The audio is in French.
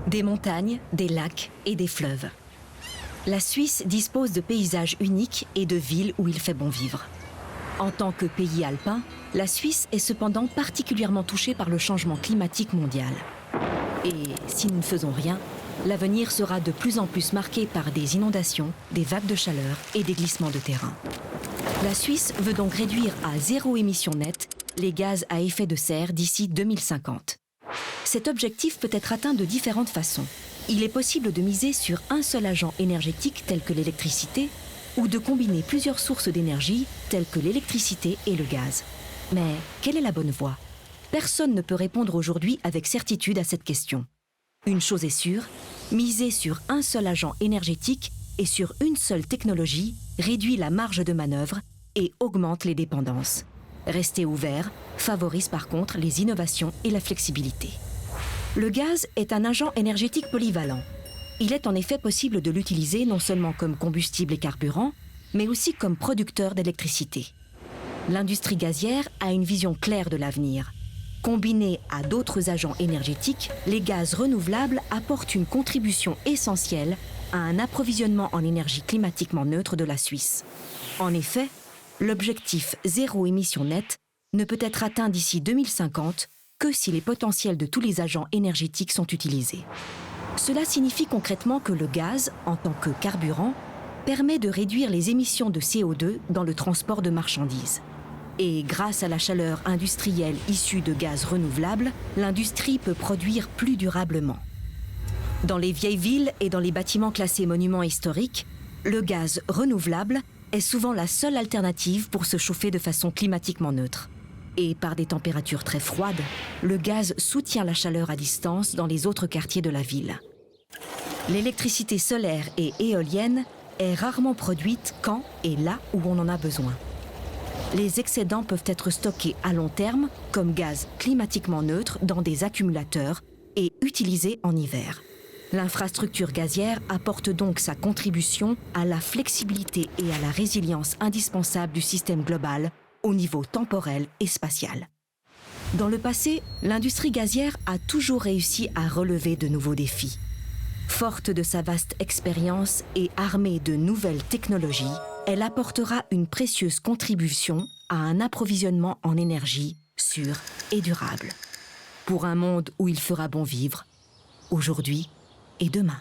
Des montagnes, des lacs et des fleuves. La Suisse dispose de paysages uniques et de villes où il fait bon vivre. En tant que pays alpin, la Suisse est cependant particulièrement touchée par le changement climatique mondial. Et si nous ne faisons rien, l'avenir sera de plus en plus marqué par des inondations, des vagues de chaleur et des glissements de terrain. La Suisse veut donc réduire à zéro émission nette les gaz à effet de serre d'ici 2050. Cet objectif peut être atteint de différentes façons. Il est possible de miser sur un seul agent énergétique tel que l'électricité ou de combiner plusieurs sources d'énergie telles que l'électricité et le gaz. Mais quelle est la bonne voie? Personne ne peut répondre aujourd'hui avec certitude à cette question. Une chose est sûre, miser sur un seul agent énergétique et sur une seule technologie réduit la marge de manœuvre et augmente les dépendances. Rester ouvert favorise par contre les innovations et la flexibilité. Le gaz est un agent énergétique polyvalent. Il est en effet possible de l'utiliser non seulement comme combustible et carburant, mais aussi comme producteur d'électricité. L'industrie gazière a une vision claire de l'avenir. Combinés à d'autres agents énergétiques, les gaz renouvelables apportent une contribution essentielle à un approvisionnement en énergie climatiquement neutre de la Suisse. En effet, l'objectif zéro émission nette ne peut être atteint d'ici 2050 que si les potentiels de tous les agents énergétiques sont utilisés. Cela signifie concrètement que le gaz, en tant que carburant, permet de réduire les émissions de CO2 dans le transport de marchandises. Et grâce à la chaleur industrielle issue de gaz renouvelables, l'industrie peut produire plus durablement. Dans les vieilles villes et dans les bâtiments classés monuments historiques, le gaz renouvelable est souvent la seule alternative pour se chauffer de façon climatiquement neutre. Et par des températures très froides, le gaz soutient la chaleur à distance dans les autres quartiers de la ville. L'électricité solaire et éolienne est rarement produite quand et là où on en a besoin. Les excédents peuvent être stockés à long terme comme gaz climatiquement neutre dans des accumulateurs et utilisés en hiver. L'infrastructure gazière apporte donc sa contribution à la flexibilité et à la résilience indispensable du système global au niveau temporel et spatial. Dans le passé, l'industrie gazière a toujours réussi à relever de nouveaux défis. Forte de sa vaste expérience et armée de nouvelles technologies, elle apportera une précieuse contribution à un approvisionnement en énergie sûr et durable. Pour un monde où il fera bon vivre, aujourd'hui et demain.